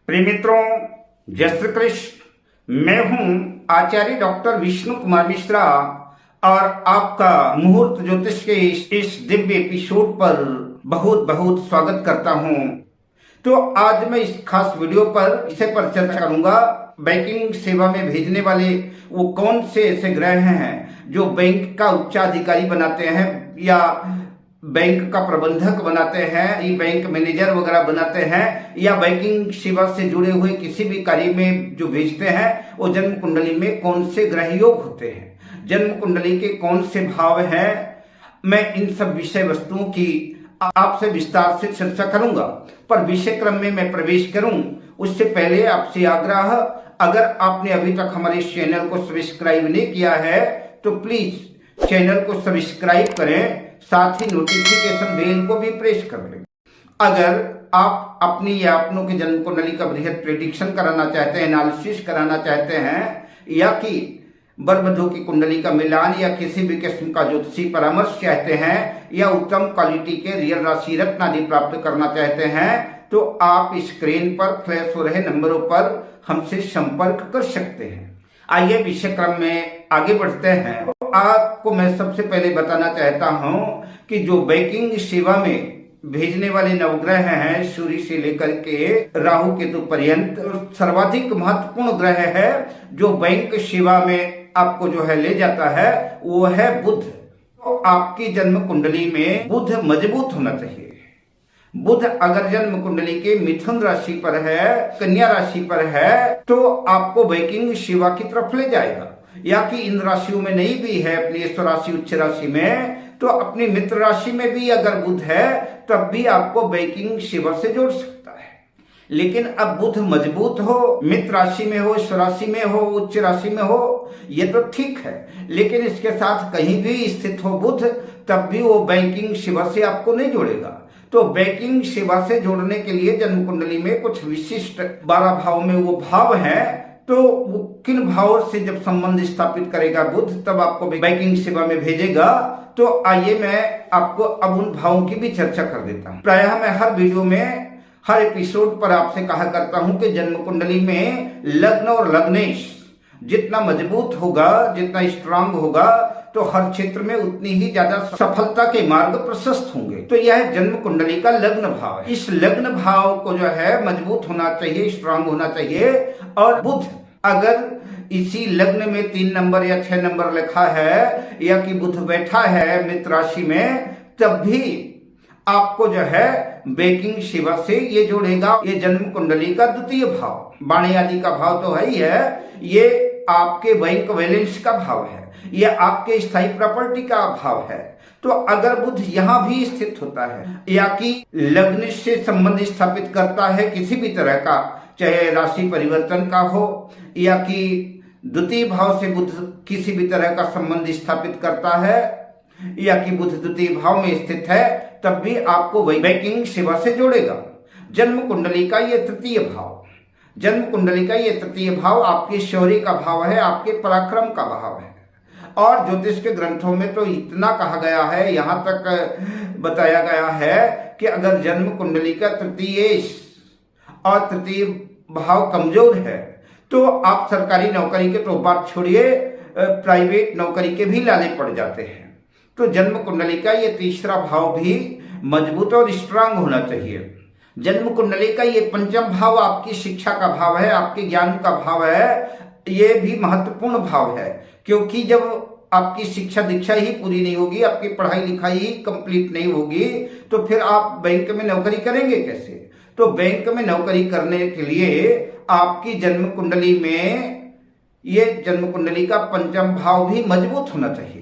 प्रिय मित्रों, जय श्री कृष्ण। मैं हूं आचार्य डॉक्टर विष्णु कुमार मिश्रा और आपका मुहूर्त ज्योतिष के इस दिव्य एपिसोड पर बहुत बहुत स्वागत करता हूं। तो आज मैं इस खास वीडियो पर विषय पर चर्चा करूंगा। बैंकिंग सेवा में भेजने वाले वो कौन से ऐसे ग्रह हैं जो बैंक का उच्चाधिकारी बनाते हैं या बैंक का प्रबंधक बनाते हैं, ये बैंक मैनेजर वगैरह बनाते हैं, या बैंकिंग सेवा से जुड़े हुए किसी भी कार्य में जो भेजते हैं वो जन्म कुंडली में कौन से ग्रह योग होते हैं, जन्म कुंडली के कौन से भाव हैं। मैं इन सब विषय वस्तुओं की आपसे विस्तार से चर्चा करूंगा। पर विषय क्रम में मैं प्रवेश करूं उससे पहले आपसे आग्रह, अगर आपने अभी तक हमारे इस चैनल को सब्सक्राइब नहीं किया है तो प्लीज चैनल को सब्सक्राइब करें, साथ ही नोटिफिकेशन बेल को भी प्रेस कर लें। अगर आप अपनी या अपनों के जन्म कुंडली का बृहद प्रेडिक्शन कराना चाहते हैं, एनालिसिस कराना चाहते हैं, या कि वर वधू की कुंडली का मिलान या किसी भी किस्म का ज्योतिषी परामर्श चाहते हैं, या उत्तम क्वालिटी के रियल राशि रत्न आदि प्राप्त करना चाहते हैं, तो आप स्क्रीन पर फ्लैश हो रहे नंबरों पर हमसे संपर्क कर सकते हैं। आइए विषय क्रम में आगे बढ़ते हैं। तो आपको मैं सबसे पहले बताना चाहता हूं कि जो बैंकिंग सेवा में भेजने वाले नवग्रह हैं, सूर्य से लेकर के राहु केतु पर्यंत, सर्वाधिक महत्वपूर्ण ग्रह है जो बैंक सेवा में आपको जो है ले जाता है वो है बुध। तो आपकी जन्म कुंडली में बुध मजबूत होना चाहिए। बुध अगर जन्म कुंडली के मिथुन राशि पर है, कन्या राशि पर है, तो आपको बैंकिंग सेवा की तरफ ले जाएगा। या कि इन राशियों में नहीं भी है, अपनी स्वराशि उच्च राशि में, तो अपनी मित्र राशि में भी अगर बुध है तब भी आपको बैंकिंग सेवा से जोड़ सकता है। लेकिन अब बुध मजबूत हो, मित्र राशि में हो, स्वराशि में हो, उच्च राशि में हो, ये तो ठीक है, लेकिन इसके साथ कहीं भी स्थित हो बुध, तब भी वो बैंकिंग सेवा से आपको नहीं जोड़ेगा। तो बैंकिंग सेवा से जोड़ने के लिए जन्म कुंडली में कुछ विशिष्ट 12 भाव में वो भाव है, तो वो किन भावों से जब संबंध स्थापित करेगा बुध तब आपको बैंकिंग सेवा में भेजेगा। तो आइए मैं आपको अब उन भावों की भी चर्चा कर देता हूँ। प्रायः मैं हर वीडियो में, हर एपिसोड पर आपसे कहा करता हूं कि जन्म कुंडली में लग्न और लग्नेश जितना मजबूत होगा, जितना स्ट्रांग होगा, तो हर क्षेत्र में उतनी ही ज्यादा सफलता के मार्ग प्रशस्त होंगे। तो यह जन्म कुंडली का लग्न भाव है। इस लग्न भाव को जो है मजबूत होना चाहिए, स्ट्रांग होना चाहिए। और बुध अगर इसी लग्न में 3 नंबर या 6 नंबर लिखा है, या कि बुध बैठा है मित्र राशि में, तब भी आपको जो है बैंकिंग सेवा से ये जोड़ेगा। ये जन्म कुंडली का द्वितीय भाव, वाणी आदि का भाव तो है ही है, ये आपके बैंक बैलेंस का भाव है, ये आपके स्थायी प्रॉपर्टी का भाव है। तो अगर बुध यहाँ भी स्थित होता है, या कि लग्न से संबंध स्थापित करता है किसी भी तरह का, चाहे राशि परिवर्तन का हो, या कि द्वितीय भाव से बुध किसी भी तरह का संबंध स्थापित करता है, या कि बुध द्वितीय भाव में स्थित है, तब भी आपको बैंकिंग सेवा से जोड़ेगा। जन्म कुंडली का ये तृतीय भाव, जन्म कुंडली का ये तृतीय भाव आपके शौर्य का भाव है, आपके पराक्रम का भाव है। और ज्योतिष के ग्रंथों में तो इतना कहा गया है, यहाँ तक बताया गया है कि अगर जन्म कुंडली का तृतीय और तृतीय भाव कमजोर है तो आप सरकारी नौकरी के तो बात छोड़िए, प्राइवेट नौकरी के भी लाले पड़ जाते हैं। तो जन्म कुंडली का ये तीसरा भाव भी मजबूत और स्ट्रांग होना चाहिए। जन्म कुंडली का ये पंचम भाव आपकी शिक्षा का भाव है, आपके ज्ञान का भाव है। ये भी महत्वपूर्ण भाव है, क्योंकि जब आपकी शिक्षा दीक्षा ही पूरी नहीं होगी, आपकी पढ़ाई लिखाई ही कंप्लीट नहीं होगी, तो फिर आप बैंक में नौकरी करेंगे कैसे। तो बैंक में नौकरी करने के लिए आपकी जन्म कुंडली में ये जन्म कुंडली का पंचम भाव भी मजबूत होना चाहिए।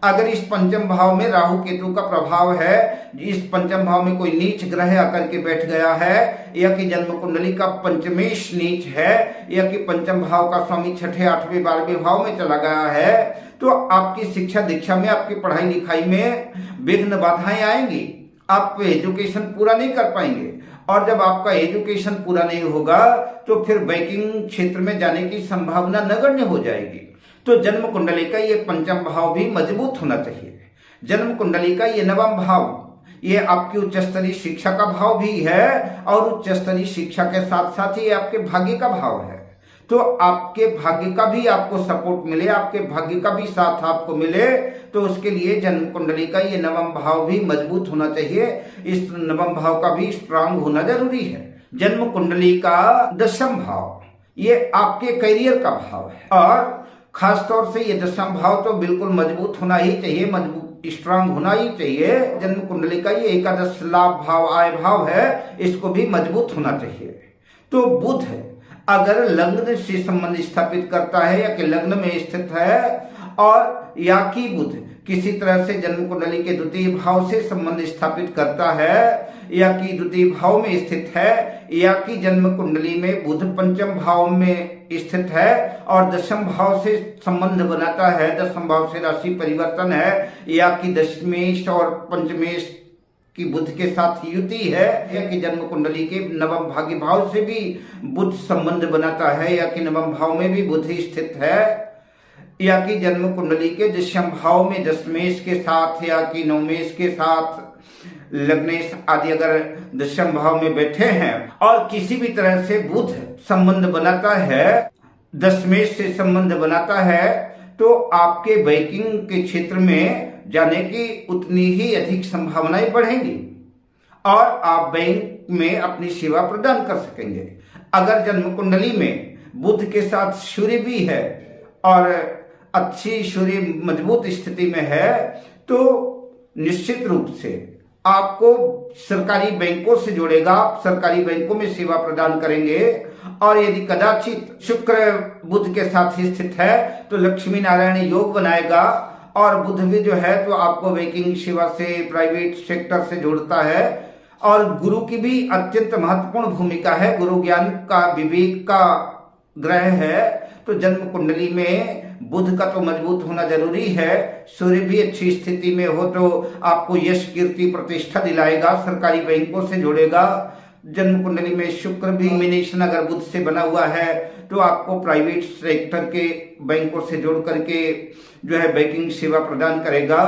अगर इस पंचम भाव में राहु केतु का प्रभाव है, इस पंचम भाव में कोई नीच ग्रह आकर के बैठ गया है, या कि जन्म कुंडली का पंचमेश नीच है, या कि पंचम भाव का स्वामी 6ठे 8वें 12वें भाव में चला गया है, तो आपकी शिक्षा दीक्षा में, आपकी पढ़ाई लिखाई में विघ्न बाधाएं आएंगी, आप एजुकेशन पूरा नहीं कर पाएंगे। और जब आपका एजुकेशन पूरा नहीं होगा तो फिर बैंकिंग क्षेत्र में जाने की संभावना नगण्य हो जाएगी। तो जन्म कुंडली का ये पंचम भाव भी मजबूत होना चाहिए। जन्म कुंडली का ये नवम भाव ये आपकी उच्च स्तरीय शिक्षा का भाव भी है और उच्च स्तरीय शिक्षा के साथ साथ ही आपके भाग्य का भाव है। तो आपके भाग्य का भी आपको सपोर्ट मिले, आपके भाग्य का भी साथ आपको मिले, तो उसके लिए जन्म कुंडली का ये नवम भाव भी मजबूत होना चाहिए। इस नवम भाव का भी स्ट्रांग होना जरूरी है। जन्म कुंडली का दशम भाव ये आपके करियर का भाव है और खास तौर से ये दशम भाव तो बिल्कुल मजबूत होना ही चाहिए, मजबूत स्ट्रांग होना ही चाहिए। जन्म कुंडली का ये एकादश लाभ भाव आय भाव है, इसको भी मजबूत होना चाहिए। तो बुध अगर लग्न से संबंध स्थापित करता है या कि लग्न में स्थित है और या कि बुध किसी तरह से जन्म कुंडली के द्वितीय भाव से संबंध स्थापित करता है या कि द्वितीय भाव में स्थित है या कि जन्म कुंडली में बुध पंचम भाव में स्थित है और दशम भाव से संबंध बनाता है, दशम भाव से राशि परिवर्तन है या कि दशमेश और पंचमेश की बुध के साथ युति है या कि जन्म कुंडली के नवम भाग्य भाव से भी बुध संबंध बनाता है या कि नवम भाव में भी बुध स्थित है या कि जन्म कुंडली के दशम भाव में दशमेश के साथ या कि नवमेश के साथ लग्नेश आदि अगर दशम भाव में बैठे हैं और किसी भी तरह से बुध संबंध बनाता है, दशमेश से संबंध बनाता है, तो आपके बैंकिंग के क्षेत्र में जाने की उतनी ही अधिक संभावनाएं बढ़ेंगी और आप बैंक में अपनी सेवा प्रदान कर सकेंगे। अगर जन्म कुंडली में बुध के साथ सूर्य भी है और अच्छी सूर्य मजबूत स्थिति में है तो निश्चित रूप से आपको सरकारी बैंकों से जोड़ेगा, आप सरकारी बैंकों में सेवा प्रदान करेंगे और यदि कदाचित शुक्र बुध के साथ ही स्थित है तो लक्ष्मी नारायण योग बनाएगा और बुध भी जो है तो आपको बैंकिंग सेवा से, प्राइवेट सेक्टर से जोड़ता है और गुरु की भी अत्यंत महत्वपूर्ण भूमिका है। गुरु ज्ञान का, विवेक का ग्रह है, तो जन्म कुंडली में बुध का तो मजबूत होना जरूरी है। सूर्य भी अच्छी स्थिति में हो तो आपको यश, कीर्ति, प्रतिष्ठा दिलाएगा, सरकारी बैंकों से जोड़ेगा। जन्म कुंडली में शुक्र भी कॉम्बिनेशन अगर बुध से बना हुआ है तो आपको प्राइवेट सेक्टर के बैंकों से जोड़ करके जो है बैंकिंग सेवा प्रदान करेगा।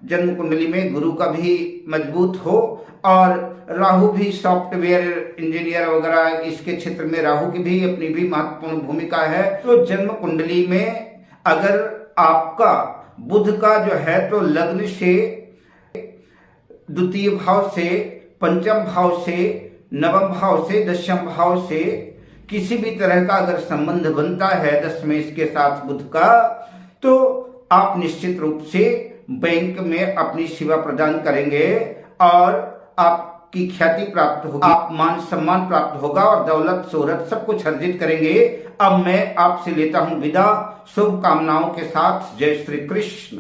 जन्म कुंडली में गुरु का भी मजबूत हो और राहु भी, सॉफ्टवेयर इंजीनियर वगैरह इसके क्षेत्र में राहु की भी अपनी भी महत्वपूर्ण भूमिका है। तो जन्म कुंडली में अगर आपका बुध का जो है तो लग्न से, द्वितीय भाव से, पंचम भाव से, नवम भाव से, दशम भाव से किसी भी तरह का अगर संबंध बनता है दशमेश के साथ बुध का, तो आप निश्चित रूप से बैंक में अपनी सेवा प्रदान करेंगे और आपकी ख्याति प्राप्त होगी, आप मान सम्मान प्राप्त होगा और दौलत, शोहरत सब कुछ अर्जित करेंगे। अब मैं आपसे लेता हूं विदा शुभकामनाओं के साथ। जय श्री कृष्ण।